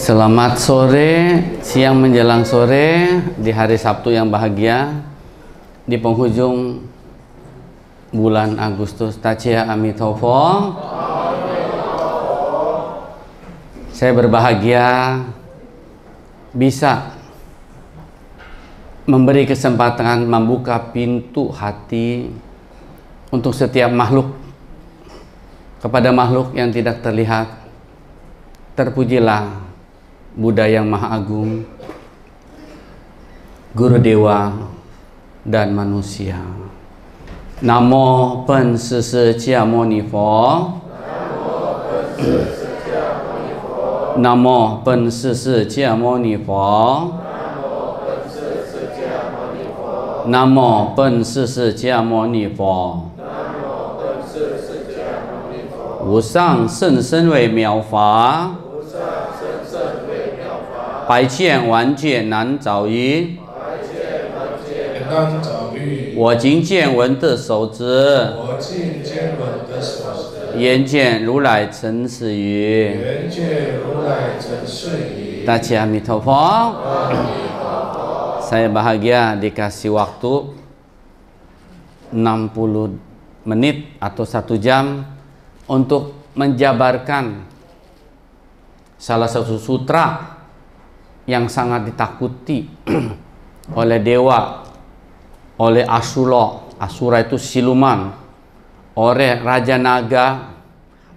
Selamat sore, siang menjelang sore di hari Sabtu yang bahagia di penghujung bulan Agustus. Tachia Amitofo. Saya berbahagia bisa memberi kesempatan membuka pintu hati untuk setiap makhluk, kepada makhluk yang tidak terlihat. Terpujilah Buddha yang Maha Agung, Guru Dewa dan manusia. Namo Pen Sisi Chia Moni Fo. Namo Pen Sisi Chia Moni Fo. Namo Pen Sisi Chia Moni Fo. Wu Sang Shen Shen Wei Miao Fa. 百千万劫难遭遇，我今见闻得受之，眼见如来真实语。Tachia Amitofo. Saya bahagia dikasih waktu 60 menit atau 1 jam untuk menjabarkan salah satu sutra yang sangat ditakuti oleh dewa, oleh Asura. Asura itu siluman, oleh Raja Naga,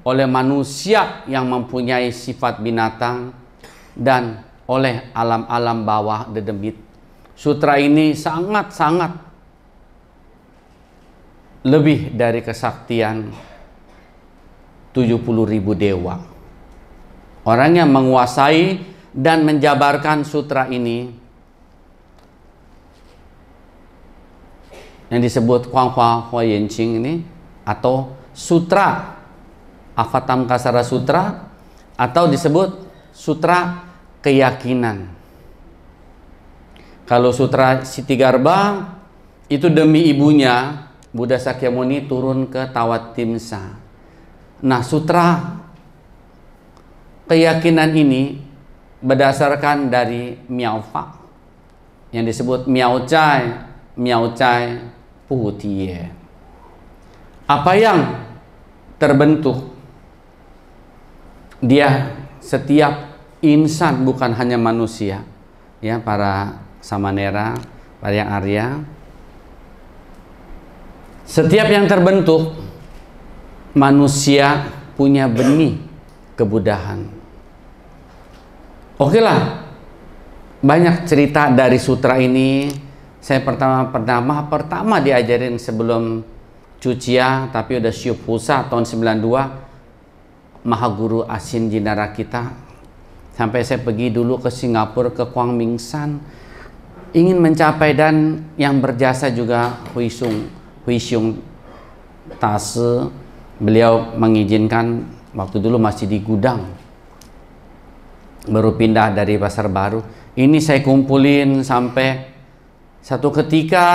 oleh manusia yang mempunyai sifat binatang, dan oleh alam-alam bawah dedemit. Sutra ini sangat-sangat lebih dari kesaktian 70.000 dewa. Orang yang menguasai dan menjabarkan sutra ini yang disebut Huang Hua Hua Yin Qing ini, atau sutra Avatamsaka Sutra, atau disebut sutra keyakinan. Kalau sutra Ksitigarbha itu demi ibunya Buddha Sakyamuni turun ke Tawatimsa. Nah, sutra keyakinan ini berdasarkan dari Miao Fa yang disebut Miao Cai Puhutiye. Apa yang terbentuk? Dia setiap insan, bukan hanya manusia, ya, para samanera, para yang Arya. Setiap yang terbentuk, manusia punya benih kebudahan. Oke lah, banyak cerita dari sutra ini. Saya pertama diajarin sebelum Cucia, tapi udah Syupusa tahun 92, Mahaguru Asin Jinara kita. Sampai saya pergi dulu ke Singapura, ke Quang Minh San, ingin mencapai, dan yang berjasa juga Hui Xiong Tase. Beliau mengizinkan, waktu dulu masih di gudang, baru pindah dari Pasar Baru. Ini saya kumpulin sampai satu ketika,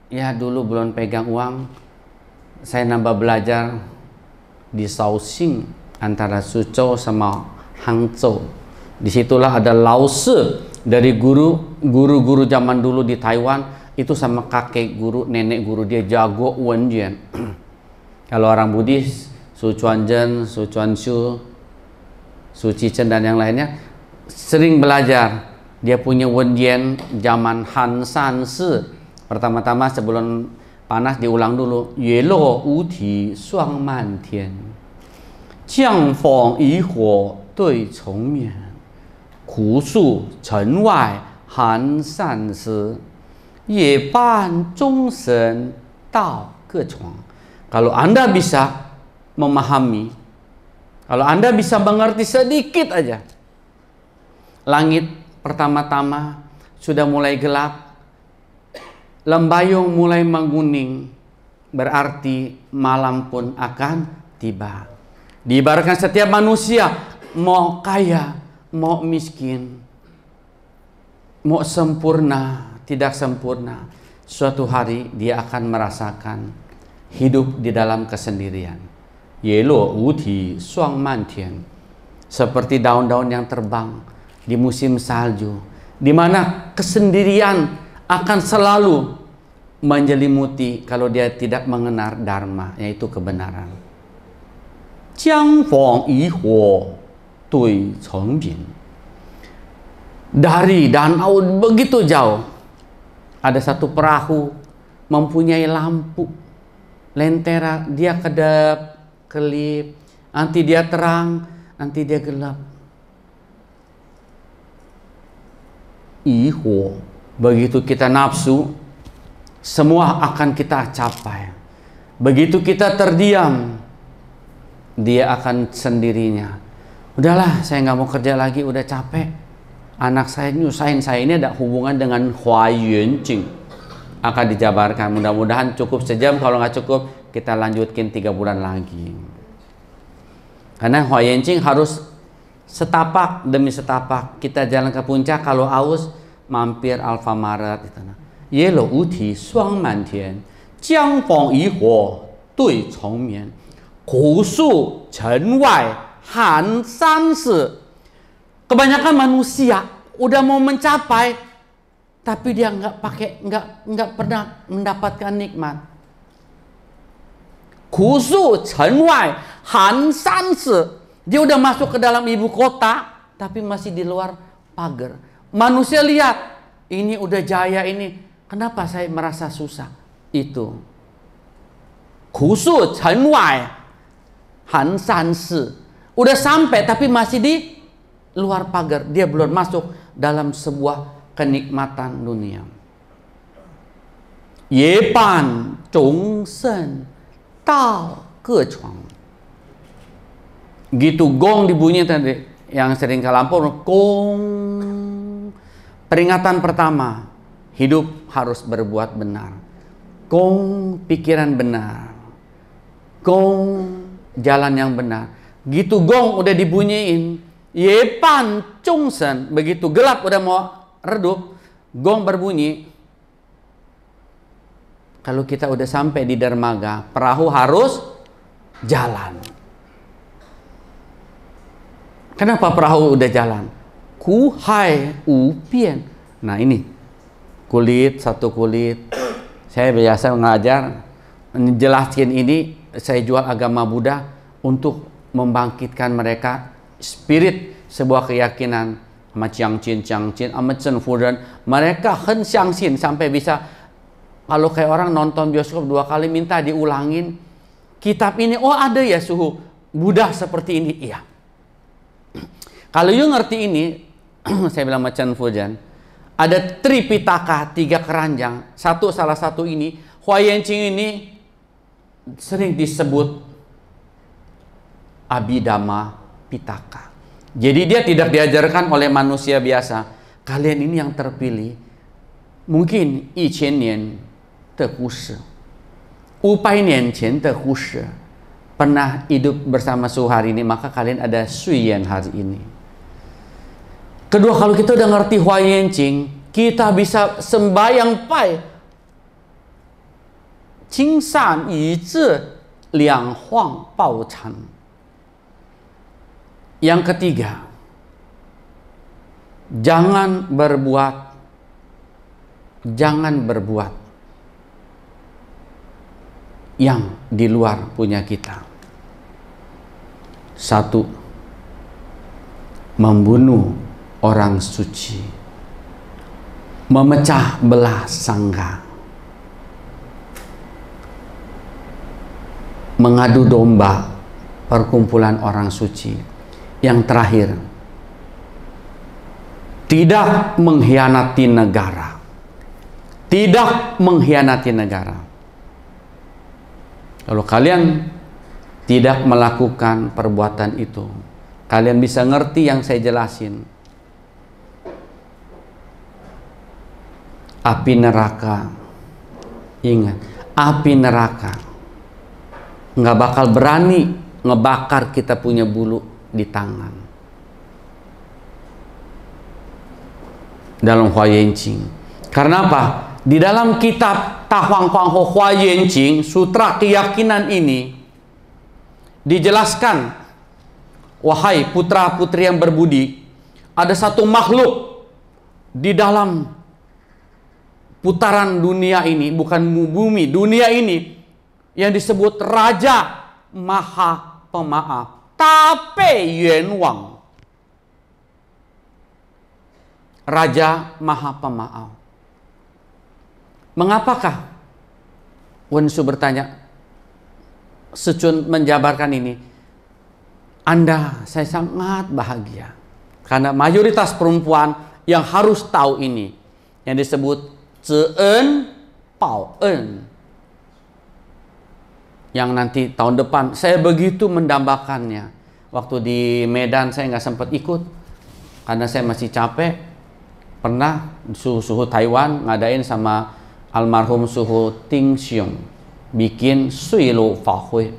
ya dulu belum pegang uang, saya nambah belajar di Shaoxing antara Suzhou sama Hangzhou. Disitulah ada Lao Tzu dari guru-guru zaman dulu di Taiwan, itu sama kakek guru, nenek guru dia jago Wenjian. Kalau orang Buddhis, Su Chuanzhen, Su Chuanshu, Su Chichen dan yang lainnya sering belajar. Dia punya Wenjian zaman Han San Si. Pertama-tama sebelum panas diulang dulu. Yue Lo Wu Ti Shuang Man Tian, Jiang Feng Yi Huo Dui Chong Mian, Ku Su Chen Wai Han San Si, Ye Ban Zhong Shen Dao Ge Chuang. Kalau Anda bisa memahami, kalau Anda bisa mengerti sedikit aja, langit pertama-tama sudah mulai gelap, lembayung mulai menguning, berarti malam pun akan tiba. Diibaratkan setiap manusia, mau kaya, mau miskin, mau sempurna, tidak sempurna, suatu hari dia akan merasakan hidup di dalam kesendirian. Ye Lo Wu Ti Shuang Man Tian. seperti daun-daun yang terbang di musim salju, di mana kesendirian akan selalu menjelimuti kalau dia tidak mengenal dharma, yaitu kebenaran. Jiang fang yi huo dui cheng bin. Dari danau begitu jauh, ada satu perahu mempunyai lampu lentera, dia kedap kelip, nanti dia terang, nanti dia gelap. Ihu, begitu kita nafsu, semua akan kita capai. Begitu kita terdiam, dia akan sendirinya. Udahlah, saya nggak mau kerja lagi, udah capek. Anak saya nyusahin saya, ini ada hubungan dengan Hua Yun Jing. Akan dijabarkan, mudah-mudahan cukup sejam, kalau nggak cukup kita lanjutkan 3 bulan lagi. Karena Hua Yun Jing harus setapak demi setapak. Kita jalan ke puncak, kalau aus mampir Alfamaret itu. Ye lo uti suang man tian, jiang fang yi huo dui cheng mian, hu su chen wai han san si. Kebanyakan manusia udah mau mencapai, tapi dia nggak pernah mendapatkan nikmat. Hu su chen wai han san si. Dia udah masuk ke dalam ibu kota, tapi masih di luar pagar. Manusia lihat, ini udah jaya ini, kenapa saya merasa susah? Itu. Hu su chen wai han san si. Udah sampai tapi masih di luar pagar, dia belum masuk dalam sebuah kenikmatan dunia. Ye ban zhong sen dao ge chuang. Gitu gong dibunyi tadi yang sering kalampur, gong. Peringatan pertama, hidup harus berbuat benar. Gong, pikiran benar. Gong, jalan yang benar. Gitu gong udah dibunyiin, ye pan chung sen, begitu gelap udah mau redup, gong berbunyi. Kalau kita udah sampai di dermaga, perahu harus jalan. Kenapa perahu udah jalan? Ku hai u pian. Nah ini kulit, satu kulit. Saya biasa mengajar, menjelaskan ini, saya jual agama Buddha untuk membangkitkan mereka spirit sebuah keyakinan. Sama Jiang Qin, sama Chen Furen, mereka hen xiangxin sampai bisa, kalau kayak orang nonton bioskop 2 kali minta diulangin kitab ini. Oh ada ya suhu Buddha seperti ini, iya. Kalau you ngerti ini, saya bilang sama Chen Furen, ada Tripitaka, 3 keranjang. Salah satu ini, Hua Yan Jing ini sering disebut Abhidhamma Pitaka. Jadi dia tidak diajarkan oleh manusia biasa. Kalian ini yang terpilih. Mungkin 1000年的故事，500年前的故事，pernah hidup bersama suhu hari ini, maka kalian ada Suyen hari ini. Kedua, kalau kita udah ngerti Hua Yan Jing, kita bisa sembahyang pai Qing San Yi Zhi Liang Huang Bao Chan. Yang ketiga, jangan berbuat yang di luar punya kita. 1, membunuh orang suci, memecah belah sangga, mengadu domba perkumpulan orang suci. Yang terakhir, tidak mengkhianati negara. Tidak mengkhianati negara. Kalau kalian tidak melakukan perbuatan itu, kalian bisa ngerti yang saya jelasin. Api neraka, ingat, api neraka nggak bakal berani ngebakar kita punya bulu di tangan. Dalam Hua Yan Jing. Karena apa? Di dalam kitab Ta Huang Huang Ho Hua Yan Jing, sutra keyakinan ini dijelaskan wahai putra-putri yang berbudi, ada satu makhluk di dalam putaran dunia ini, bukan bumi, dunia ini, yang disebut Raja Maha Pemaaf, Tapei Yuan Wang. Raja Maha Pemaaf. Mengapakah? Wen Shu bertanya. Secun menjabarkan ini. Saya sangat bahagia. Karena mayoritas perempuan yang harus tahu ini. Yang disebut Zhen Pao En. Yang nanti tahun depan saya begitu mendambakannya. Waktu di Medan saya nggak sempat ikut. Karena saya masih capek. Pernah suhu Taiwan ngadain sama almarhum suhu Ting Xiong bikin Sui Lu Fa Hui.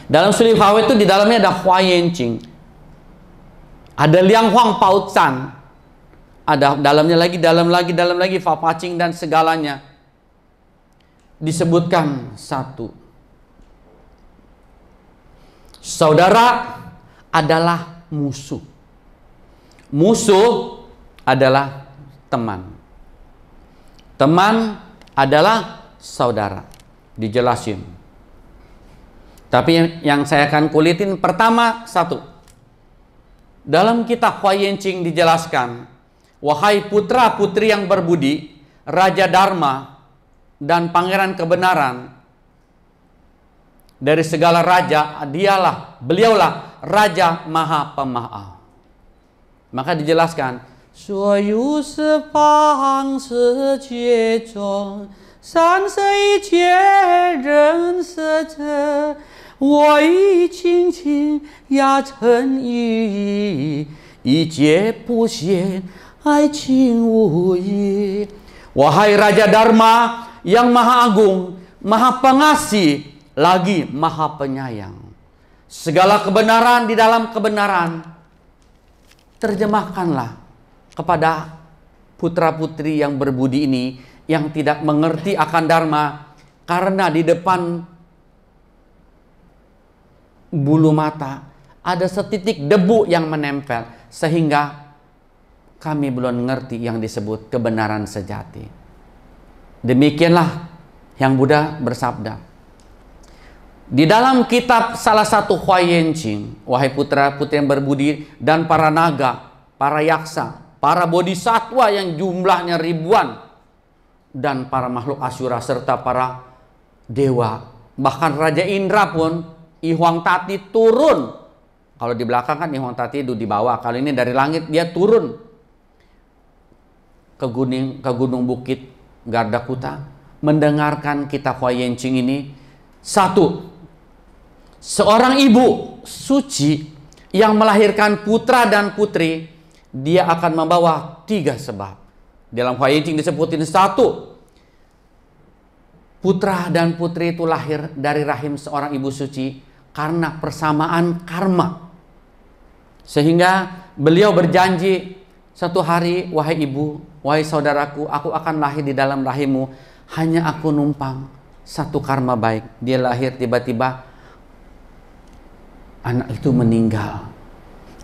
Dalam Sui Lu Fa Hui itu di dalamnya ada Hua Yan Jing, ada Liang Huang Pao Zhan, ada dalam lagi Fa Pa Ching dan segalanya. Disebutkan satu, saudara adalah musuh, musuh adalah teman, teman adalah saudara. Dijelasin. Tapi yang saya akan kulitin pertama satu. Dalam kitab Hua Yan Jing dijelaskan, wahai putra putri yang berbudi, Raja Dharma dan Pangeran Kebenaran, dari segala raja beliaulah Raja Maha Pemaaf. Maka dijelaskan, 所有十方世界中，三世一切人世者，我以清净压成一，一劫不现，爱情无异。 Wahai Raja Dharma yang Maha Agung, Maha Pengasih, lagi Maha Penyayang. Segala kebenaran di dalam kebenaran, terjemahkanlah kepada putra-putri yang berbudi ini yang tidak mengerti akan Dharma, karena di depan bulu mata ada setitik debu yang menempel, sehingga kami belum mengerti yang disebut kebenaran sejati. Demikianlah yang Buddha bersabda. Di dalam kitab salah satu Hua Yan Jing, wahai putra-putri yang berbudi dan para naga, para yaksa, para bodhisatwa yang jumlahnya ribuan, dan para makhluk asyura serta para dewa, bahkan Raja Indra pun, I Huang Tati turun. Kalau di belakang kan I Huang Tati itu di bawah, kali ini dari langit dia turun ke gunung bukit Gardakuta, mendengarkan kitab Hua Yan Jing ini. Satu, seorang ibu suci yang melahirkan putra dan putri, dia akan membawa 3 sebab. Dalam Hua Yan Jing disebutin, satu, putra dan putri itu lahir dari rahim seorang ibu suci karena persamaan karma. Sehingga beliau berjanji, satu hari, wahai ibu, wahai saudaraku, aku akan lahir di dalam rahimmu, hanya aku numpang satu karma baik. Dia lahir, tiba-tiba anak itu meninggal.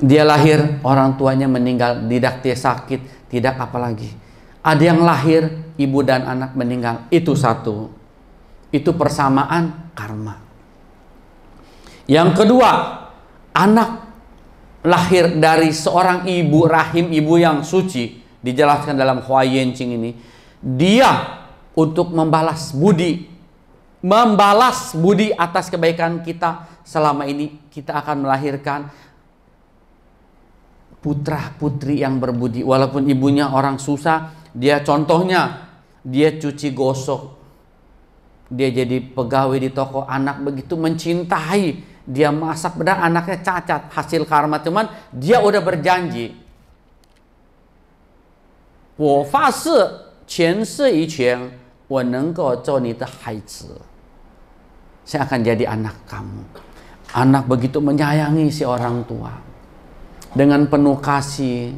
Dia lahir, orang tuanya meninggal, tidak dia sakit, tidak apalagi. Ada yang lahir, ibu dan anak meninggal. Itu satu. Itu persamaan karma. Yang kedua, anak lahir dari seorang ibu, rahim ibu yang suci. Dijelaskan dalam Hua Yan Jing ini. Dia untuk membalas budi. Membalas budi atas kebaikan kita selama ini. Kita akan melahirkan putra putri yang berbudi, walaupun ibunya orang susah. Dia contohnya, dia cuci gosok, dia jadi pegawai di toko, anak begitu mencintai, dia masak, benar anaknya cacat, hasil karma. Cuman dia udah berjanji, 我发誓前世以前我能够做你的孩子, saya akan jadi anak kamu. Anak begitu menyayangi si orang tua dengan penuh kasih,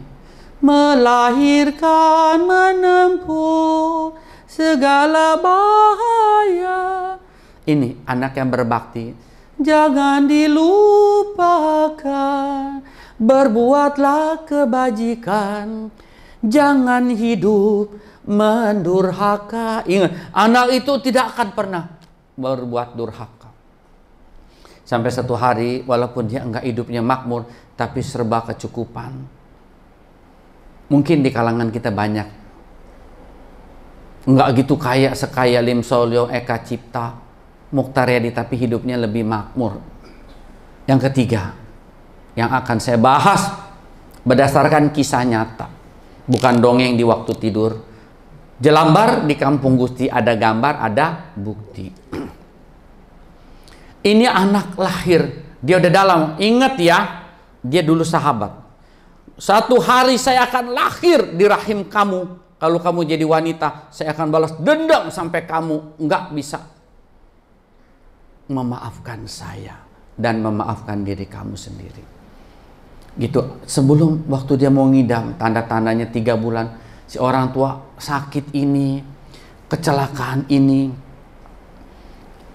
melahirkan, menempuh segala bahaya. Ini anak yang berbakti. Jangan dilupakan lupakan, berbuatlah kebajikan, jangan hidup mendurhaka. Ingat, anak itu tidak akan pernah berbuat durhaka. Sampai satu hari, walaupun dia enggak hidupnya makmur, tapi serba kecukupan. Mungkin di kalangan kita banyak enggak gitu kaya sekaya Lim Solyo, Eka Cipta, Mukhtar Yadi, tapi hidupnya lebih makmur. Yang ketiga, yang akan saya bahas berdasarkan kisah nyata, bukan dongeng di waktu tidur. Jelambar di Kampung Gusti, ada gambar, ada bukti. Ini anak lahir, dia udah dalam. Ingat ya, dia dulu sahabat. Suatu hari saya akan lahir di rahim kamu. Kalau kamu jadi wanita, saya akan balas dendam sampai kamu nggak bisa memaafkan saya dan memaafkan diri kamu sendiri. Gitu. Sebelum waktu dia mau ngidam, tanda-tandanya 3 bulan, si orang tua sakit ini, kecelakaan ini,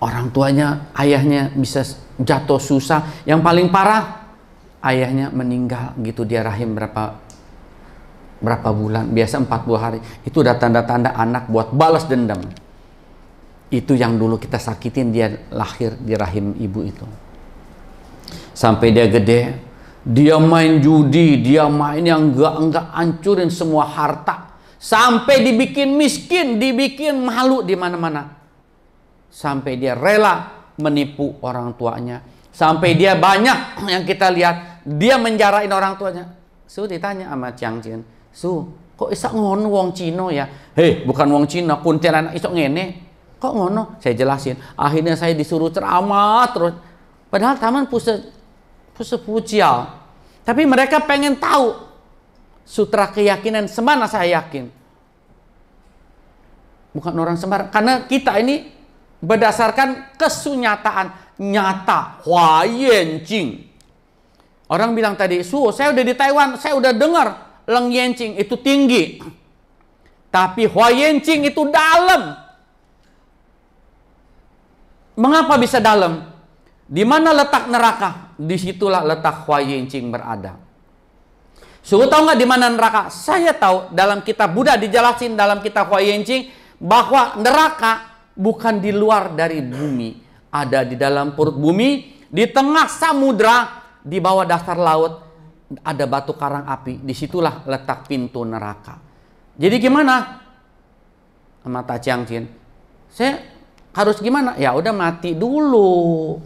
orang tuanya, ayahnya bisa jatuh susah. Yang paling parah, ayahnya meninggal gitu dia rahim berapa bulan, biasa 40 hari. Itu udah tanda-tanda anak buat balas dendam. Itu yang dulu kita sakitin, dia lahir di rahim ibu itu. Sampai dia gede, dia main judi, dia main yang enggak hancurin semua harta. Sampai dibikin miskin, dibikin malu di mana-mana. Sampai dia rela menipu orang tuanya. Sampai dia banyak yang kita lihat, dia menjarain orang tuanya. Su ditanya sama Chiang Chien, Su, kok isak ngono wong Cino ya? Hei, bukan wong Cina, kuntilanak isok ngene. Kok ngono? Saya jelasin. Akhirnya saya disuruh ceramah terus. Padahal taman pusat pujial. Tapi mereka pengen tahu sutra keyakinan semana saya yakin. Bukan orang sembarang. Karena kita ini berdasarkan kesunyataan nyata. Huayan Jing. Orang bilang tadi, Su, saya udah di Taiwan, saya udah dengar Leng Yanqing itu tinggi. Tapi Huayan Jing itu dalam. Mengapa bisa dalam? Di mana letak neraka? Disitulah letak Huayan Jing berada. Su, tahu nggak di mana neraka? Saya tahu, dalam kitab Buddha dijelasin dalam kitab Huayan Jing bahwa neraka bukan di luar dari bumi, ada di dalam perut bumi, di tengah samudra, di bawah dasar laut ada batu karang api. Disitulah letak pintu neraka. Jadi gimana? Mata Chiang Chien, saya harus gimana? Ya udah mati dulu.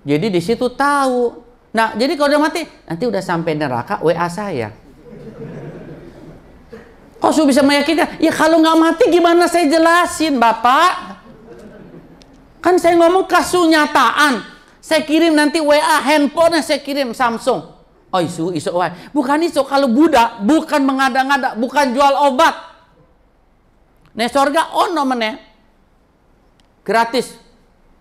Jadi di situ tahu. Nah, jadi kalau udah mati, nanti udah sampai neraka, WA saya. Kok Su bisa meyakinkan? Ya kalau nggak mati gimana saya jelasin, Bapak? Kan saya ngomong kasunyataan. Saya kirim nanti WA, handphone saya kirim Samsung. Oh isu wae. Bukan isu, kalau Buddha bukan mengada-ngada, bukan jual obat. Nih sorga ono meneh. Gratis.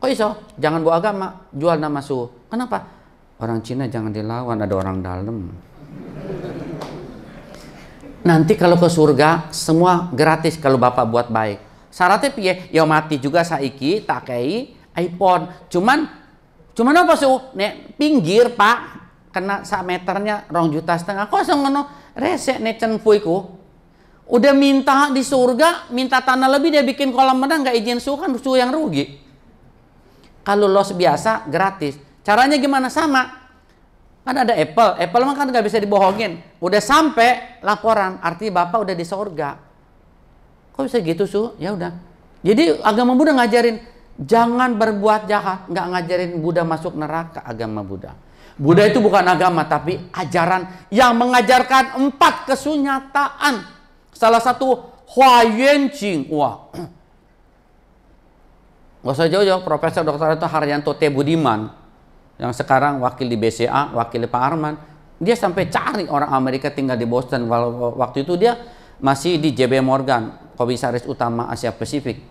Oh iso, jangan bawa agama, jual nama Su. Kenapa? Orang Cina jangan dilawan, ada orang dalam. Nanti kalau ke surga semua gratis kalau Bapak buat baik. Syaratnya piye? Ya mati juga saiki tak kei iPhone. Cuman apa Su? Nek pinggir Pak, kena sak meternya 2,5 juta. Kok ngono resek nek cenpuiku. Udah minta di surga, minta tanah lebih, dia bikin kolam renang nggak izin Su, kan Su yang rugi. Kalau los biasa gratis. Caranya gimana? Sama. Kan ada Apple mah kan nggak bisa dibohongin. Udah sampai laporan, artinya Bapak udah di surga. Kok bisa gitu Su? Ya udah. Jadi agama Buddha ngajarin jangan berbuat jahat, nggak ngajarin Buddha masuk neraka. Agama Buddha. Buddha itu bukan agama, tapi ajaran yang mengajarkan 4 kesunyataan. Salah satu Huayan Jing. Wah. Nggak usah jauh-jauh, Profesor Dr. Haryanto T. Budiman yang sekarang wakil di BCA, wakil Pak Arman, dia sampai cari orang Amerika tinggal di Boston. Waktu itu dia masih di JB Morgan, Komisaris Utama Asia Pasifik.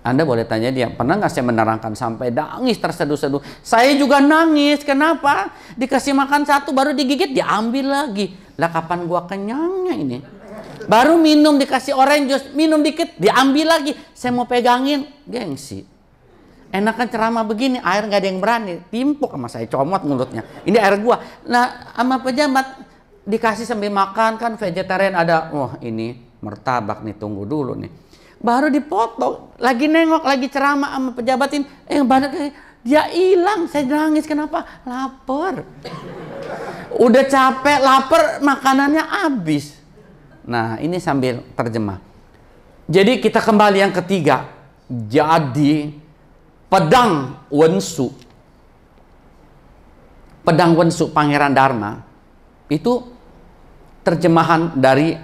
Anda boleh tanya dia, pernah nggak saya menerangkan sampai nangis terseduh-seduh? Saya juga nangis, kenapa? Dikasih makan satu baru digigit, diambil lagi. Lah kapan gua kenyangnya ini? Baru minum dikasih orange juice, minum dikit, diambil lagi. Saya mau pegangin, gengsi. enakan ceramah begini, air nggak ada yang berani, timpuk sama saya, comot mulutnya. Ini air gua. Nah, sama pejabat dikasih sambil makan kan vegetarian ada, wah ini martabak nih, tunggu dulu nih. Baru dipotong, lagi nengok, lagi ceramah sama pejabat ini, banyak dia hilang, saya nangis kenapa? Lapar. Udah capek, lapar, makanannya habis. Nah, ini sambil terjemah. Jadi kita kembali yang ketiga. Jadi pedang Wensu. Pedang Wensu Pangeran Dharma itu terjemahan dari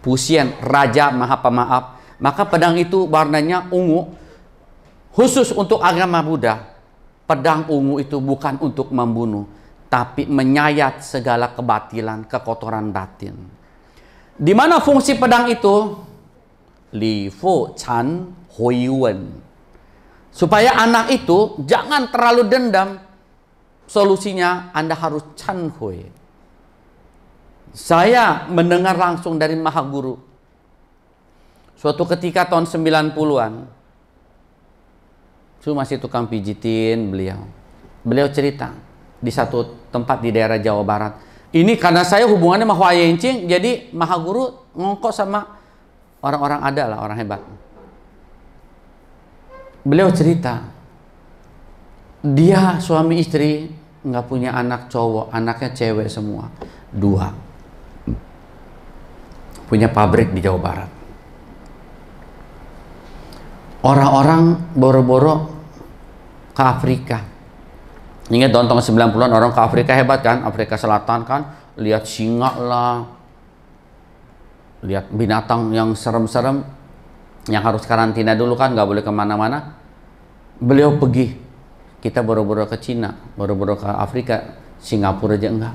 Pusien, Raja Maha Pemaaf. Maka pedang itu warnanya ungu, khusus untuk agama Buddha. Pedang ungu itu bukan untuk membunuh, tapi menyayat segala kebatilan, kekotoran batin. Di mana fungsi pedang itu? Li Fu Chan Hui Wen. Supaya anak itu jangan terlalu dendam. Solusinya Anda harus Chan Hui. Saya mendengar langsung dari Maha Guru. Suatu ketika tahun 90-an, saya masih tukang pijitin beliau. Beliau cerita di satu tempat di daerah Jawa Barat. Ini karena saya hubungannya sama Hua Yencing, jadi Maha Guru ngongkos sama orang-orang ada lah, orang hebat. Beliau cerita, dia suami istri nggak punya anak cowok, anaknya cewek semua, 2. Punya pabrik di Jawa Barat. Orang-orang boro-boro ke Afrika. Ingat tahun 90-an orang ke Afrika hebat kan? Afrika Selatan kan, lihat singa lah, lihat binatang yang serem-serem, yang harus karantina dulu kan, nggak boleh kemana-mana. Beliau pergi, kita boro-boro ke Cina, boro-boro ke Afrika, Singapura aja enggak.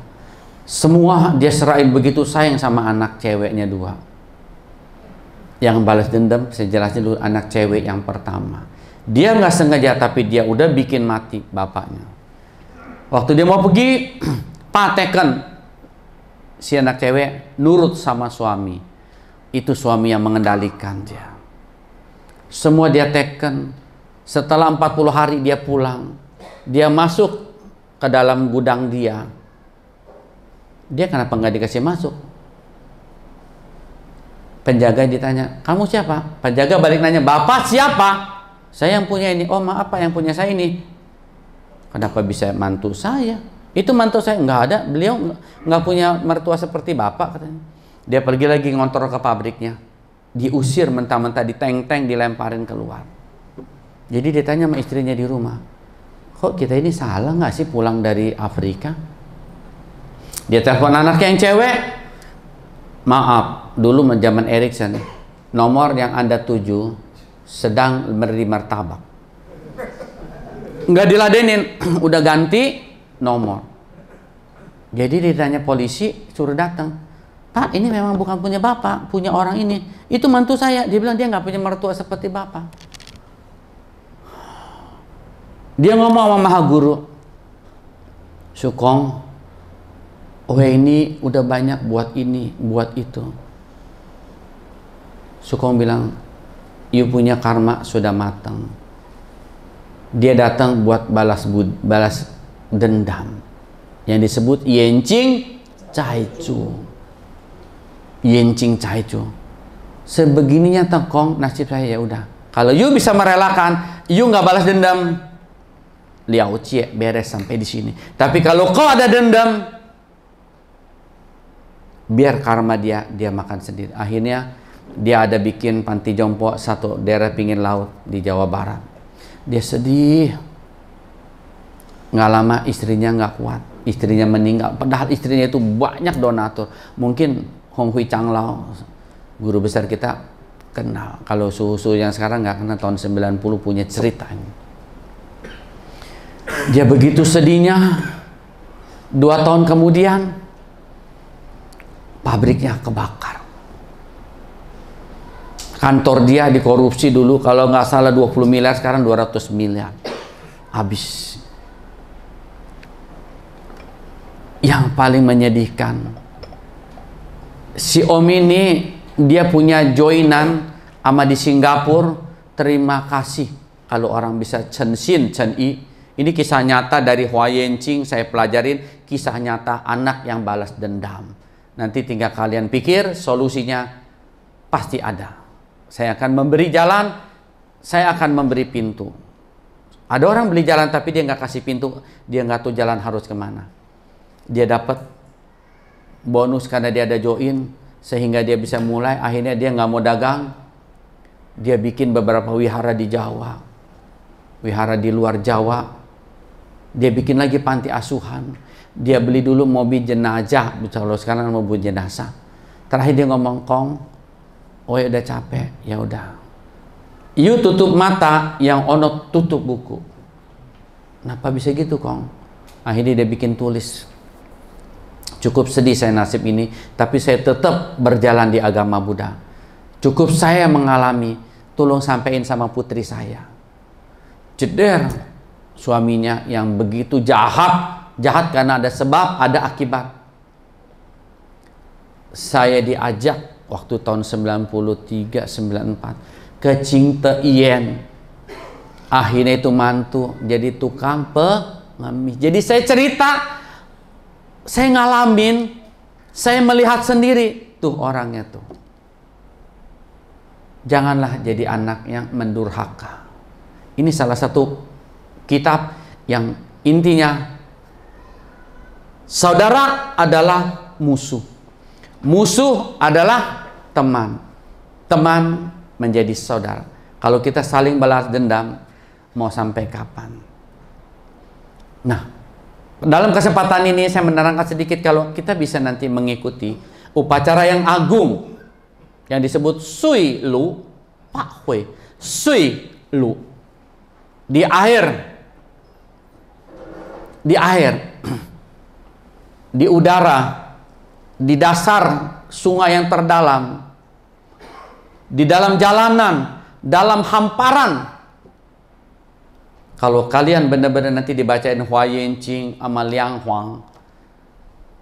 Semua dia serahin, begitu sayang sama anak ceweknya 2. Yang balas dendam, saya jelasin dulu, anak cewek yang pertama. Dia nggak sengaja, tapi dia udah bikin mati bapaknya. Waktu dia mau pergi, patekan si anak cewek nurut sama suami. Itu suami yang mengendalikan dia. Semua dia teken. Setelah 40 hari dia pulang. Dia masuk ke dalam gudang dia. Dia kenapa nggak dikasih masuk? Penjaga ditanya, kamu siapa? Penjaga balik nanya, bapak siapa? Saya yang punya ini. Oh maaf pak, yang punya saya ini. Kenapa bisa mantu saya? Itu mantu saya. Nggak ada, beliau nggak punya mertua seperti bapak katanya. Dia pergi lagi ngontor ke pabriknya. Diusir mentah-mentah, diteng-teng, dilemparin keluar. Jadi dia tanya sama istrinya di rumah, kok kita ini salah nggak sih pulang dari Afrika? Dia telepon anaknya yang cewek. Maaf, dulu zaman Ericsson, nomor yang Anda tuju sedang memberi martabak. Nggak diladenin, udah ganti nomor. Jadi ditanya polisi, suruh datang. Pak, ini memang bukan punya bapak, punya orang ini. Itu mantu saya. Dia bilang dia nggak punya mertua seperti bapak. Dia ngomong sama Maha Guru, Sukong, oh ini udah banyak buat ini, buat itu. Sukong bilang, you punya karma sudah matang. Dia datang buat balas dendam. Yang disebut Yencing Caicu. Yencing Caicu. Sebegininya Kong, nasib saya ya udah. Kalau you bisa merelakan, you nggak balas dendam, Liao Cie beres sampai di sini. Tapi kalau kau ada dendam, biar karma dia makan sendiri. Akhirnya dia ada bikin panti jompo satu daerah pinggir laut di Jawa Barat. Dia sedih. Nggak lama istrinya nggak kuat, istrinya meninggal. Padahal istrinya itu banyak donatur. Mungkin Hong Hui Chang Lao, guru besar kita kenal. Kalau susu yang sekarang nggak kenal, tahun 90 punya cerita ini. Dia begitu sedihnya. 2 tahun kemudian pabriknya kebakar. Kantor dia dikorupsi dulu, kalau nggak salah 20 miliar, sekarang 200 miliar. Habis. Yang paling menyedihkan, si Om ini dia punya joinan sama di Singapura, terima kasih Kalau orang bisa chen xin, chen i, ini kisah nyata dari Hua Yanqing, saya pelajarin kisah nyata anak yang balas dendam. Nanti tinggal kalian pikir, solusinya pasti ada. Saya akan memberi jalan, saya akan memberi pintu. Ada orang beli jalan tapi dia nggak kasih pintu, dia nggak tahu jalan harus kemana. Dia dapat bonus karena dia ada join, sehingga dia bisa mulai. Akhirnya dia nggak mau dagang, dia bikin beberapa wihara di Jawa, wihara di luar Jawa. Dia bikin lagi panti asuhan. Dia beli dulu mobil jenazah, kalau sekarang mobil jenazah. Terakhir dia ngomong, Kong, oh ya udah capek, ya udah. You tutup mata, yang ono tutup buku. Kenapa bisa gitu, Kong? Akhirnya dia bikin tulis. Cukup sedih saya nasib ini, tapi saya tetap berjalan di agama Buddha. Cukup saya mengalami, tolong sampein sama putri saya. Jeder suaminya yang begitu jahat, jahat karena ada sebab, ada akibat. Saya diajak waktu tahun 93-94 ke Qingde Yen. Akhirnya itu mantu jadi tukang pengemis. Jadi saya cerita, saya ngalamin, saya melihat sendiri tuh orangnya tuh. Janganlah jadi anak yang mendurhaka. Ini salah satu kitab yang intinya saudara adalah musuh. Musuh adalah teman. Teman menjadi saudara. Kalau kita saling balas dendam, mau sampai kapan? Nah, dalam kesempatan ini saya menerangkan sedikit kalau kita bisa nanti mengikuti upacara yang agung yang disebut Sui Lu Pak Hui. Sui Lu. Di air, di udara, di dasar sungai yang terdalam, di dalam jalanan, dalam hamparan. Kalau kalian benar-benar nanti dibacain Hua Yanqing sama Liang Huang,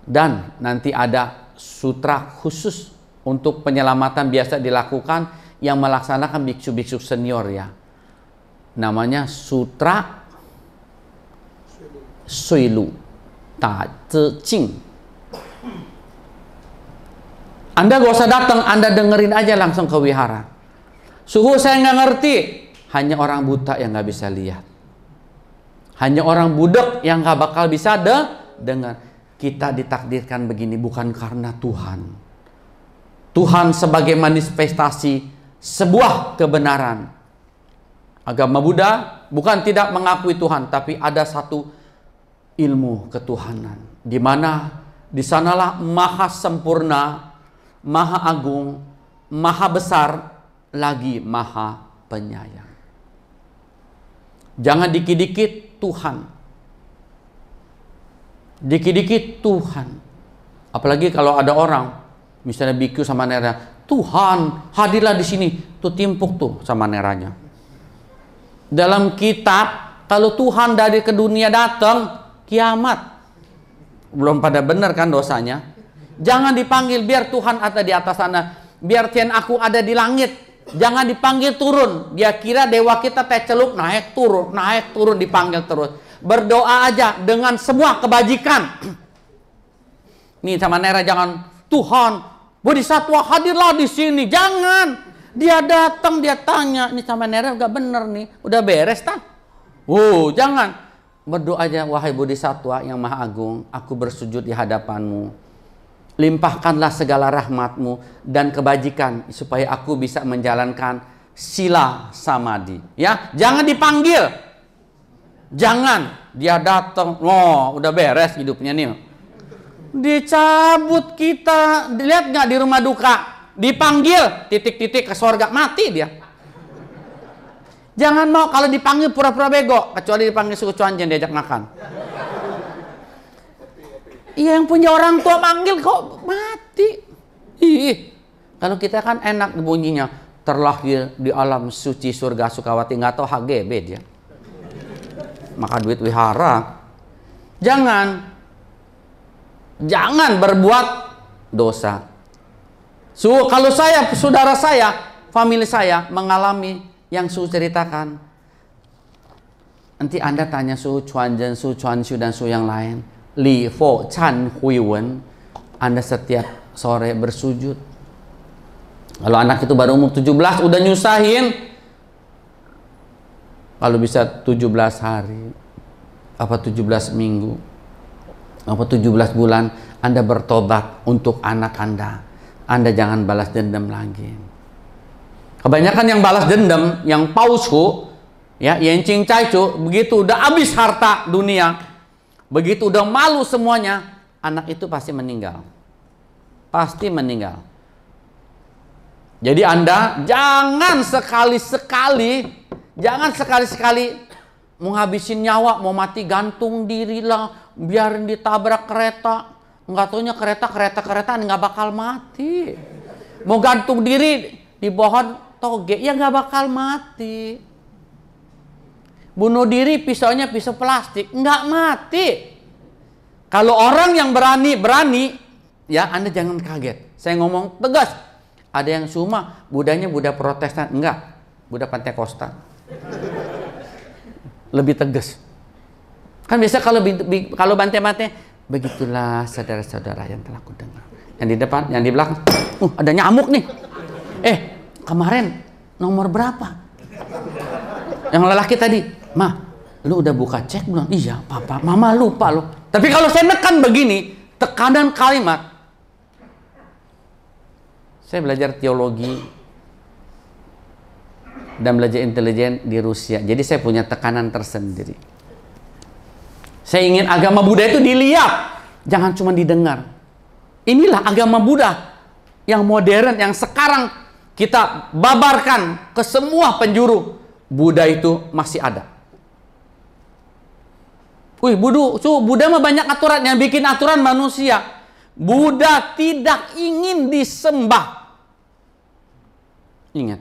dan nanti ada sutra khusus untuk penyelamatan biasa dilakukan yang melaksanakan biksu-biksu senior ya. Namanya Sutra Sui Lu Ta Zi Jing. Anda gak usah datang, Anda dengerin aja langsung ke wihara. Suhu saya nggak ngerti. Hanya orang buta yang nggak bisa lihat. Hanya orang budak yang nggak bakal bisa dengar. Kita ditakdirkan begini bukan karena Tuhan. Tuhan sebagai manifestasi sebuah kebenaran. Agama Buddha bukan tidak mengakui Tuhan, tapi ada satu ilmu ketuhanan, di mana di sanalah maha sempurna, maha agung, maha besar, lagi maha penyayang. Jangan dikit-dikit Tuhan. Dikit-dikit Tuhan. Apalagi kalau ada orang, misalnya biku sama nera, Tuhan hadirlah di sini, tuh timpuk tuh sama neranya. Dalam kitab, kalau Tuhan dari ke dunia datang, kiamat. Belum pada benar kan dosanya. Jangan dipanggil biar Tuhan ada di atas sana, biar Tian aku ada di langit. Jangan dipanggil turun. Dia kira dewa kita teh celup naik turun dipanggil terus. Berdoa aja dengan semua kebajikan. Nih sama Nera jangan Tuhan, Bodhisattva hadirlah di sini. Jangan. Dia datang, dia tanya, ini sama Nera gak bener nih, udah beres tak? Jangan. Berdoa aja, wahai Bodhisattva yang maha agung, aku bersujud di hadapanmu. Limpahkanlah segala rahmatmu dan kebajikan supaya aku bisa menjalankan sila samadhi. Ya, jangan dipanggil. Jangan. Dia datang, udah beres hidupnya nih. Dicabut kita, lihat nggak di rumah duka? Dipanggil, titik-titik ke surga, mati dia. Jangan mau kalau dipanggil pura-pura bego, kecuali dipanggil suku cuanjen diajak makan. Iya, yang punya orang tua manggil kok mati. Kalau kita kan enak bunyinya, terlahir di alam suci surga Sukawati, nggak tahu HGB dia. Maka duit wihara. Jangan berbuat dosa. Kalau saya, saudara saya, famili saya mengalami yang saya ceritakan, Nanti Anda tanya Su Chuanzhen, Su Chuanshu, dan Su yang lain. Li Fo Chan Hui Wen. Anda setiap sore bersujud. Kalau anak itu baru umur 17 udah nyusahin. Kalau bisa 17 hari, apa 17 minggu, apa 17 bulan, Anda bertobat untuk anak Anda. Anda jangan balas dendam lagi. Kebanyakan yang balas dendam, yang pausu, ya, yang cing caicu, begitu udah habis harta dunia, begitu udah malu semuanya, anak itu pasti meninggal. Pasti meninggal. Jadi Anda jangan sekali-sekali menghabisin nyawa, mau mati gantung diri lah, biarin ditabrak kereta. Nggak taunya kereta nggak bakal mati. Mau gantung diri di pohon toge, ya nggak bakal mati. Bunuh diri pisaunya pisau plastik, nggak mati. Kalau orang yang berani, ya Anda jangan kaget. Saya ngomong tegas. Ada yang cuma Budanya Buddha Protestan, enggak, Buddha Pentakosta. Lebih tegas. Kan biasa kalau bante-bante, begitulah saudara-saudara yang telah kudengar. Yang di depan, yang di belakang, ada nyamuk nih. Kemarin nomor berapa? Yang lelaki tadi, "Ma, lu udah buka cek belum?" "Iya, Papa." "Mama lupa loh." Tapi kalau saya nekan begini, tekanan kalimat. Saya belajar teologi dan belajar intelijen di Rusia. Jadi saya punya tekanan tersendiri. Saya ingin agama Buddha itu dilihat, jangan cuma didengar. Inilah agama Buddha yang modern, yang sekarang kita babarkan ke semua penjuru. Buddha itu masih ada. Buddha mah banyak aturan, yang bikin aturan manusia. Buddha tidak ingin disembah. Ingat,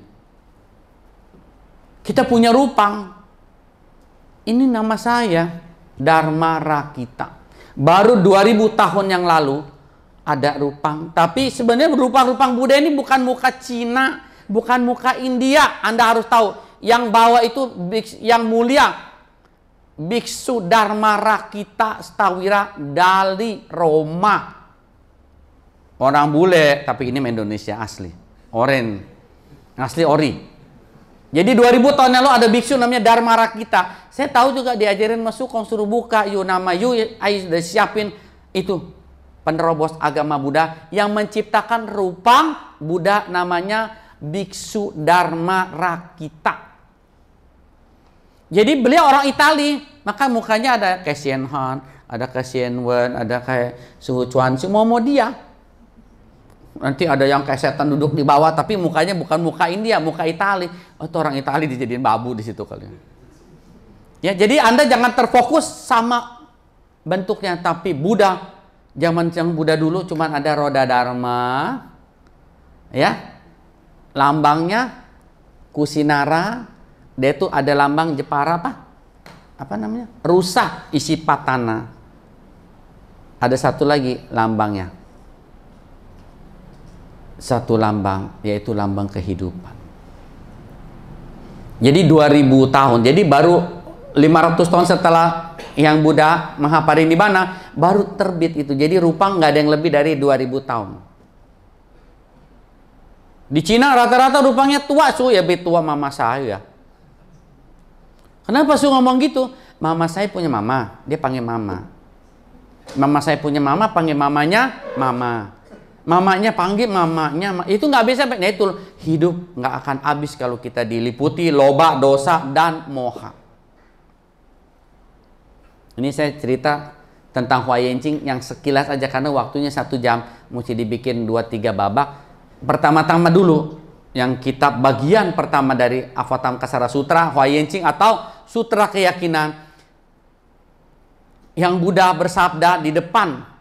kita punya rupang. Ini nama saya, Dharma Rakita. Baru 2000 tahun yang lalu ada rupang. Tapi sebenarnya rupang Buddha ini bukan muka Cina, bukan muka India. Anda harus tahu, yang bawa itu yang mulia, Biksu Dharma Rakita Stawira dari Roma. Orang bule, tapi ini Indonesia asli. Asli ori. Jadi 2000 tahun lalu ada biksu namanya Dharma Rakita. Saya tahu juga diajarin masuk suruh buka nama udah siapin itu penerobos agama Buddha yang menciptakan rupang Buddha namanya Biksu Dharma Rakita. Jadi beliau orang Itali, maka mukanya ada kayak Xian Han, ada kayak Xian Wen, ada kayak Su Chuanzhu, mau dia. Nanti ada yang kayak setan duduk di bawah, tapi mukanya bukan muka India, muka Itali. Itu orang Itali dijadiin babu di situ kali. Ya, jadi Anda jangan terfokus sama bentuknya, tapi Buddha, zaman yang Buddha dulu cuman ada roda dharma, ya, lambangnya Kusinara, dia itu ada lambang Jepara apa namanya? Rusa isi patana. Ada satu lagi lambangnya. Satu lambang, yaitu lambang kehidupan. Jadi 2000 tahun, jadi baru 500 tahun setelah yang Buddha Mahaparinibbana baru terbit itu. Jadi rupang nggak ada yang lebih dari 2000 tahun. Di Cina rata-rata rupangnya tua, ya tua mama saya. Kenapa ngomong gitu? Mama saya punya mama, dia panggil mama. Mama saya punya mama, panggil mamanya mama. Mamanya panggil mamanya, itu nggak bisa. Nah itu hidup nggak akan habis kalau kita diliputi loba, dosa, dan moha. Ini saya cerita tentang Huayanqing yang sekilas aja karena waktunya 1 jam, mesti dibikin 2-3 babak. Pertama-tama dulu yang kitab bagian pertama dari Avatamsaka Sutra, Huayanqing atau Sutra Keyakinan, yang Buddha bersabda di depan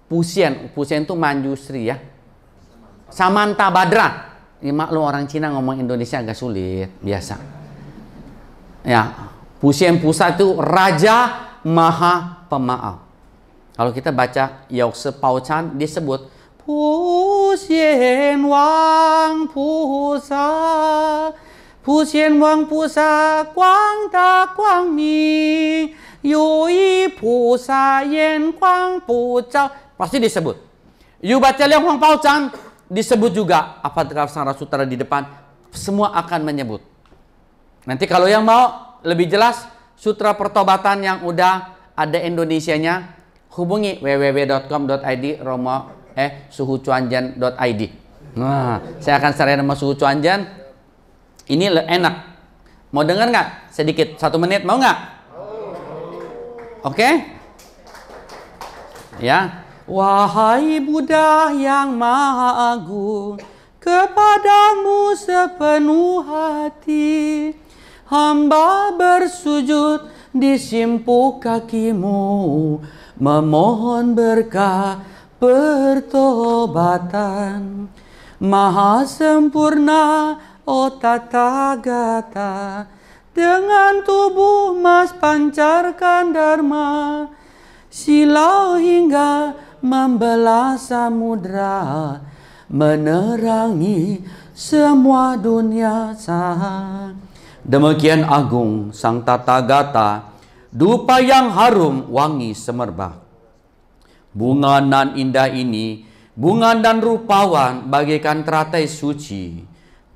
Pusien itu Manjusri ya. Samanta Badra. Ini maklum orang Cina ngomong Indonesia agak sulit, biasa. Ya, Pusien Pusa itu Raja Maha Pemaaf. Kalau kita baca Yokse Pauchan disebut Pusien Wang Pusa Pu xian wang pu sa guang da guang mi, yu yi pu sa yen guang pu zhao. Pasti disebut. Yu baca liang huang pao chan, disebut juga. Apa Sang Sutra di depan, semua akan menyebut. Nanti kalau yang mau lebih jelas, Sutra Pertobatan yang udah ada Indonesianya, hubungi www.com.id suhucuanjan.id. Nah, saya akan share nama Suhu Cuanjan. Ini enak. Mau dengar nggak? Sedikit, 1 menit, mau nggak? Oke? Ya. Wahai Buddha yang Maha Agung, kepadamu sepenuh hati hamba bersujud di simpuh kakimu, memohon berkah pertobatan. Maha sempurna, oh Tathagata, dengan tubuh mas pancarkan dharma, silau hingga membelah samudra, menerangi semua dunia sah. Demikian agung Sang Tathagata, dupa yang harum wangi semerbak. Bunga nan indah ini, bunga dan rupawan bagaikan teratai suci,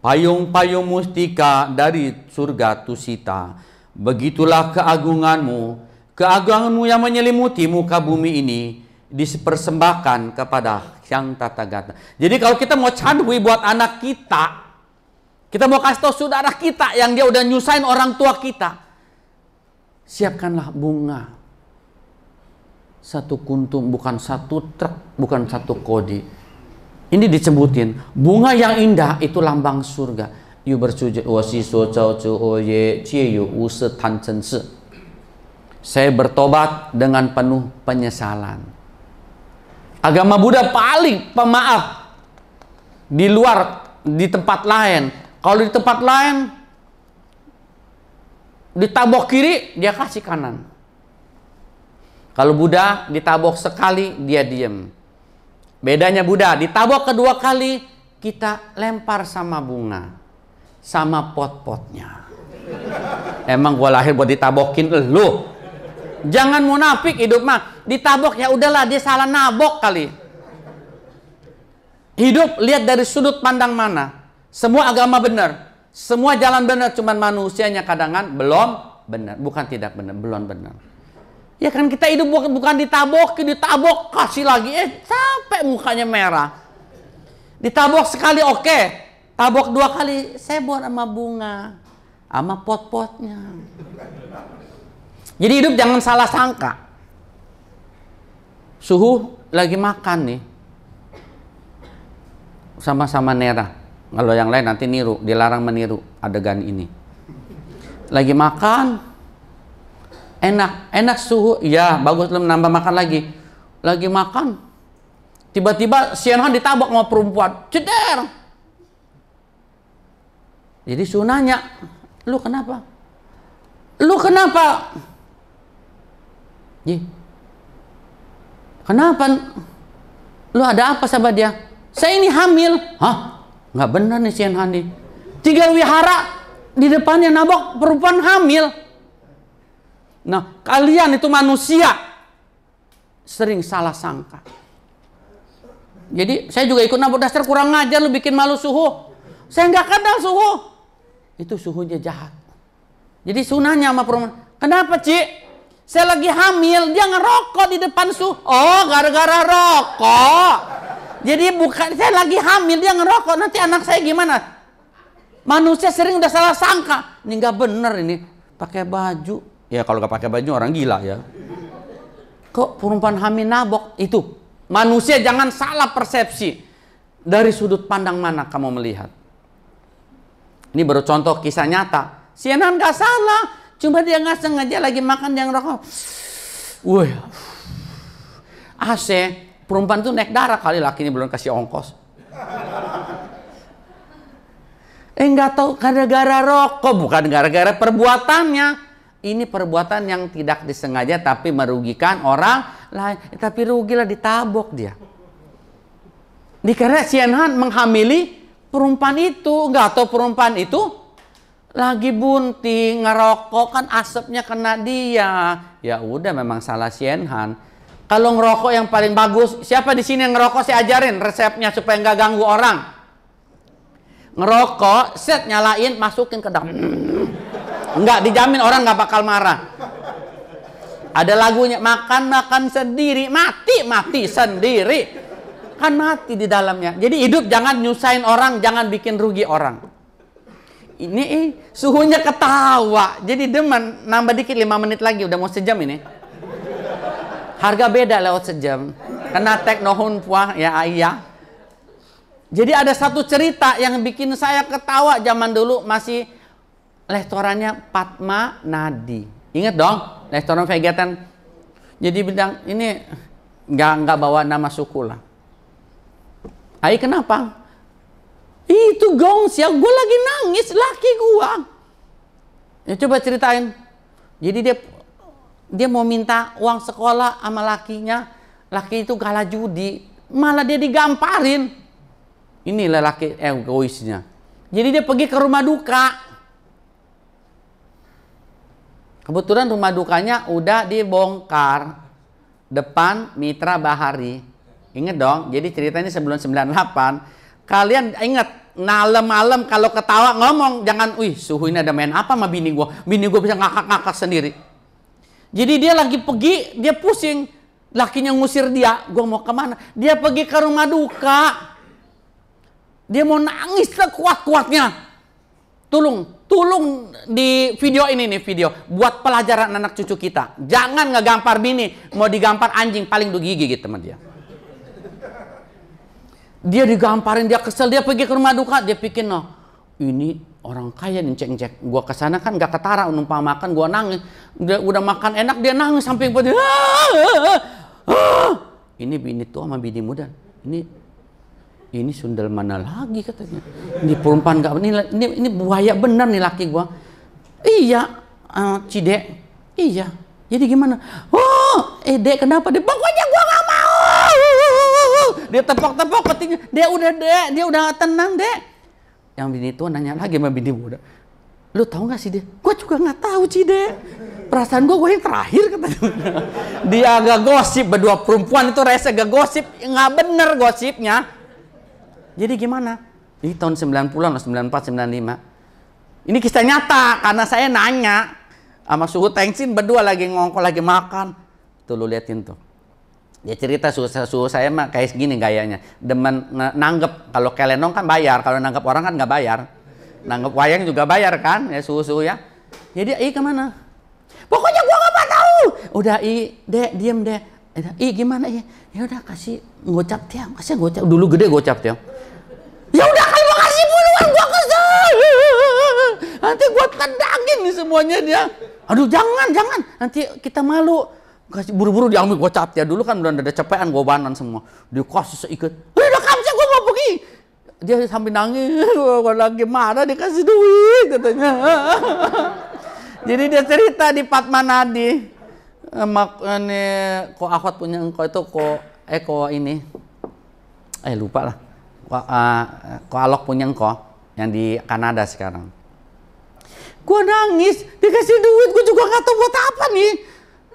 payung-payung mustika dari surga Tusita. Begitulah keagunganmu yang menyelimuti muka bumi ini, dipersembahkan kepada Sang Tathagata. Jadi kalau kita mau cadui buat anak kita mau kasih tahu saudara kita yang dia udah nyusahin orang tua kita, siapkanlah bunga. 1 kuntum, bukan 1 truk, bukan 1 kodi. Ini disebutin, bunga yang indah itu lambang surga. Yu bersujud, saya bertobat dengan penuh penyesalan. Agama Buddha paling pemaaf di luar, di tempat lain. Kalau di tempat lain ditabok kiri, dia kasih kanan. Kalau Buddha ditabok sekali, dia diem. Bedanya Buddha ditabok kedua kali, kita lempar sama bunga, sama pot-potnya. Emang gua lahir buat ditabokin lu? Jangan munafik hidup mah. Ditabok ya udahlah, dia salah nabok kali. Hidup lihat dari sudut pandang mana. Semua agama benar, semua jalan benar, cuman manusianya kadang-kadang belum benar. Bukan tidak benar, belum benar. Ya kan kita hidup bukan ditabok kasih lagi, capek mukanya merah. Ditabok sekali oke, tabok 2 kali, saya buat sama bunga, sama pot-potnya. Jadi hidup jangan salah sangka. Suhu lagi makan nih, sama-sama Nera. Kalau yang lain nanti niru, dilarang meniru adegan ini. Lagi makan. Enak Suhu, ya bagus, belum nambah makan lagi. Lagi makan, tiba-tiba Xian Han ditabok sama perempuan, ceder. Jadi Suhu nanya, lu kenapa? Lu kenapa? Kenapa? Lu ada apa sama dia? Saya ini hamil. Hah? Nggak benar nih Xian Han nih. 3 wihara di depannya nabok perempuan hamil. Nah, kalian itu manusia sering salah sangka. Jadi saya juga ikut nabok, dasar kurang ngajar lu, bikin malu Suhu. Saya nggak kenal Suhu. Itu Suhunya jahat. Jadi Suhu nanya sama perempuan, kenapa Ci? Saya lagi hamil, dia ngerokok di depan Suhu. Oh, gara-gara rokok. Jadi bukan saya lagi hamil, dia ngerokok, nanti anak saya gimana? Manusia sering udah salah sangka. Ini nggak bener ini, pakai baju. Ya kalau nggak pakai baju orang gila ya. Kok perempuan hamil nabok? Itu manusia jangan salah persepsi. Dari sudut pandang mana kamu melihat? Ini baru contoh kisah nyata. Xian Han nggak salah, cuma dia nggak sengaja lagi makan yang rokok. Wih, AC perempuan tuh naik darah kali, lakinya belum kasih ongkos. Nggak tahu gara-gara rokok, bukan gara-gara perbuatannya. Ini perbuatan yang tidak disengaja tapi merugikan orang lain. Tapi rugilah, ditabok dia. Karena Xian Han menghamili perempuan itu. Nggak tahu perempuan itu lagi bunting, ngerokok kan asapnya kena dia. Ya udah memang salah Sienhan. Kalau ngerokok yang paling bagus, siapa di sini yang ngerokok saya ajarin resepnya supaya nggak ganggu orang. Ngerokok, set nyalain, masukin ke dalam. Enggak, dijamin orang nggak bakal marah. Ada lagunya, makan sendiri, mati sendiri. Kan mati di dalamnya. Jadi hidup jangan nyusahin orang, jangan bikin rugi orang. Ini suhunya ketawa. Jadi demen, nambah dikit 5 menit lagi, udah mau sejam ini. Harga beda lewat sejam. Kena tek nohun puah, ya ayah. Jadi ada satu cerita yang bikin saya ketawa zaman dulu masih restorannya Padma Nadi. Ingat dong, restoran vegetan. Jadi bilang ini nggak bawa nama suku lah. Ai kenapa? Itu gongs ya, gue lagi nangis laki gua. Ya coba ceritain. Jadi dia mau minta uang sekolah sama lakinya. Laki itu kalah judi, malah dia digamparin. Inilah laki egoisnya. Jadi dia pergi ke rumah duka. Kebetulan rumah dukanya udah dibongkar. Depan Mitra Bahari. Ingat dong, jadi ceritanya sebelum 98. Kalian ingat, malam-malam kalau ketawa ngomong, jangan, wih suhu ini ada main apa sama bini gua. Bini gua bisa ngakak-ngakak sendiri. Jadi dia lagi pergi, dia pusing. Lakinya ngusir dia, gua mau kemana? Dia pergi ke rumah duka. Dia mau nangis sekuat-kuatnya. Tolong di video ini nih, video buat pelajaran anak cucu kita. Jangan ngegampar bini, mau digampar anjing paling digigit sama dia. Dia digamparin, dia kesel, dia pergi ke rumah duka, dia pikir noh, ini orang kaya nih cek-cek. Gua kesana kan gak ketara, numpang makan, gua nangis. Udah makan enak, dia nangis sampai pada. Ini bini tua sama bini muda. Ini sundel mana lagi katanya. Ini perempuan gak, ini buaya benar nih laki gua. Iya, Cidek. Iya. Jadi gimana? Oh, Dek kenapa? Dek, pokoknya gua gak mau. Dia tepok-tepok petinya. Dia udah tenang, Dek. Yang bini tua nanya lagi sama bini muda. Lu tahu gak sih, Dek? Gua juga gak tahu, Cidek. Perasaan gua yang terakhir katanya. Dia agak gosip, berdua perempuan itu rese agak gosip, nggak bener gosipnya. Jadi gimana? Ini tahun 90-an, 94, 95. Ini kisah nyata, karena saya nanya sama suhu Tengsin berdua lagi ngongkol, lagi makan. Tuh lu liatin tuh. Dia cerita suhu saya mah kayak gini gayanya. Demen nanggep, kalau kelenong kan bayar, kalau nanggep orang kan nggak bayar. Nanggep wayang juga bayar kan, ya suhu ya. Jadi kemana? Pokoknya gua nggak tahu. Udah Dek, diem Dek. Gimana ya? Ya udah kasih gocap tiang, kasih gocap. Dulu gede gocap tiang. Ya udah kalau mau kasih puluhan gua kesel. Nanti gua tendangin nih semuanya dia. Aduh jangan. Nanti kita malu. Kasih buru-buru diambil gocap tiang. Dulu kan udah ada cepean gobanan semua. Dia kasih seikat. Udah kamsa gua mau pergi. Dia sambil nangis. Gua lagi marah dikasih duit katanya. Jadi dia cerita di Padma Nadi. Ini kok akhwat punya engkau itu kok ini lupa lah kok Alok punya engkau yang di Kanada sekarang. Gua nangis dikasih duit, gua juga nggak tahu buat apa nih.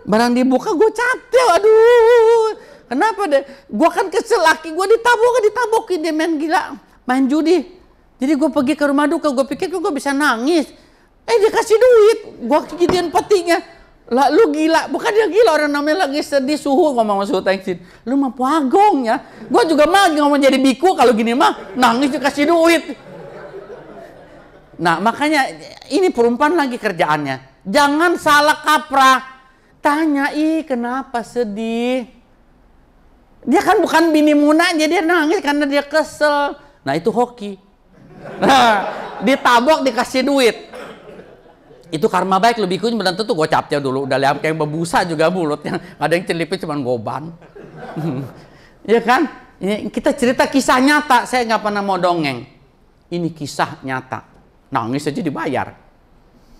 Barang dibuka gua catel, aduh kenapa deh? Gua kan kesel, laki gua ditabokin dia main gila, main judi. Jadi gua pergi ke rumah duka, gua pikir gua bisa nangis. Dia kasih duit, gua gigitin petinya. Lah lu gila, bukan dia gila, orang namanya lagi sedih suhu ngomong sama suhu Tengsin. Lu mah puagong ya. Gua juga mah ngomong jadi biku kalau gini mah nangis dikasih duit. Nah, makanya ini perempuan lagi kerjaannya. Jangan salah kaprah. Tanya, kenapa sedih? Dia kan bukan bini Muna, jadi dia nangis karena dia kesel. Nah, itu hoki. Nah, ditabok dikasih duit. Itu karma baik, lebih kuning belum tentu gocapnya dulu. Udah lihat kayak bebusa juga mulutnya. Ada yang celipin cuma goban. Ya kan? Kita cerita kisah nyata. Saya nggak pernah mau dongeng. Ini kisah nyata. Nangis aja dibayar.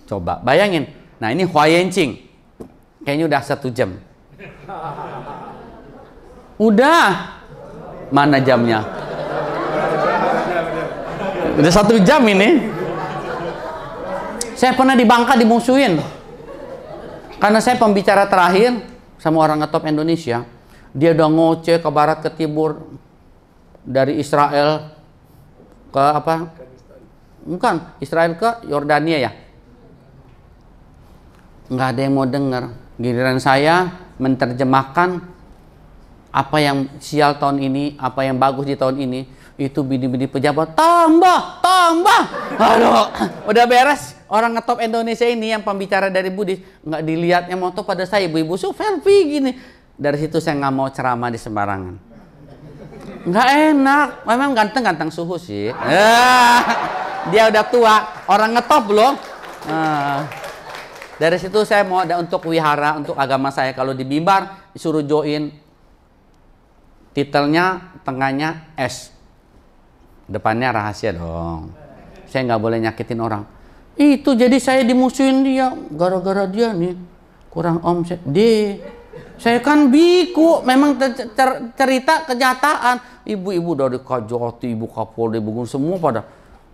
Coba bayangin. Nah ini Huayencing. Kayaknya udah 1 jam. Udah. Mana jamnya? Udah 1 jam ini. Saya pernah di Bangka dimusuhin. Karena saya pembicara terakhir sama orang ngetop Indonesia. Dia udah ngoceh ke barat ke timur, dari Israel ke apa? Bukan, Israel ke Yordania ya. Nggak ada yang mau dengar. Giliran saya menerjemahkan apa yang sial tahun ini, apa yang bagus di tahun ini, itu bini-bini pejabat tambah. Aduh, udah beres. Orang ngetop Indonesia ini yang pembicara dari Buddhis, nggak dilihatnya moto pada saya, ibu-ibu selfie gini. Dari situ saya nggak mau ceramah di sembarangan. Nggak enak, memang ganteng-ganteng suhu sih. Dia udah tua, orang ngetop belum. Dari situ saya mau ada untuk wihara, untuk agama saya. Kalau di mimbar disuruh join, titelnya tengahnya S, depannya rahasia dong. Saya nggak boleh nyakitin orang. Itu jadi saya dimusuhin dia gara-gara dia nih kurang omset. Saya kan biku, memang cerita kenyataan. Ibu-ibu dari Kajati, Ibu Kapolri, Ibu semua pada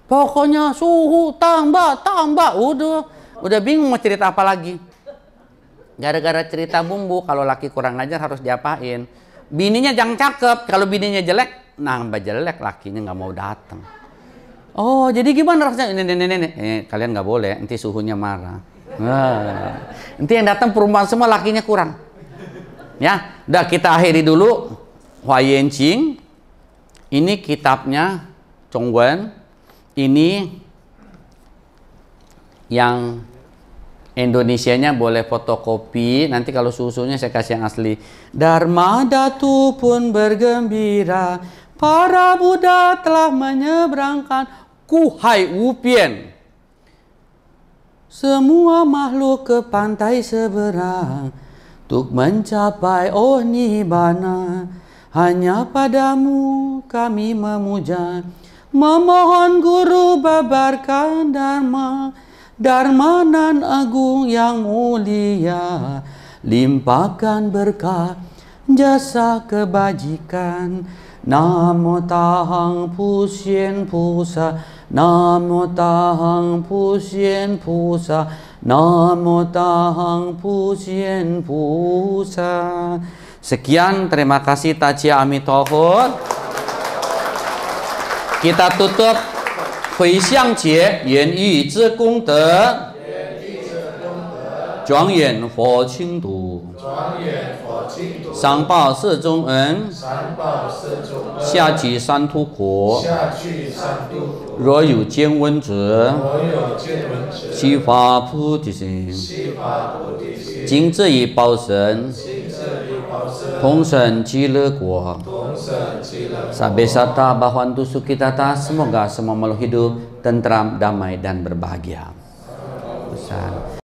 pokoknya suhu tambah. Udah bingung mau cerita apa lagi. Gara-gara cerita bumbu, kalau laki kurang ajar harus diapain. Bininya jangan cakep, kalau bininya jelek, nambah jelek, lakinya nggak mau datang. Oh, jadi gimana rasanya? Ini kalian nggak boleh, nanti suhunya marah. Nanti yang datang perumahan semua lakinya kurang. Ya, udah kita akhiri dulu. Huayan Qing. Ini kitabnya Zhongwen. Ini yang Indonesianya boleh fotokopi. Nanti kalau susunya saya kasih yang asli. Dharma Datu pun bergembira, para Buddha telah menyeberangkan Kuhai Wupian, semua makhluk ke pantai seberang untuk mencapai Nibbana. Hanya padamu kami memuja, memohon guru babarkan Dharma nan agung yang mulia, limpahkan berkah jasa kebajikan. Namo Tahang Pusyen Pusa, Namo Tahang Pusyen Pusa, Namo Tahang Pusyen Pusa. Sekian, terima kasih Tachia Amitohon. Kita tutup Hui Xiang Jie, Yan Yu Zhi Gong De, Zhuang Yan Fo Qing Du, Sang Bao Se Zhong En,下济三途苦，若有见闻者，悉发菩提心，今自以报身，同生极乐国。Sabe sata bahwantu sukitata, semoga semua makhluk hidup tentram, damai dan berbahagia. Pesan.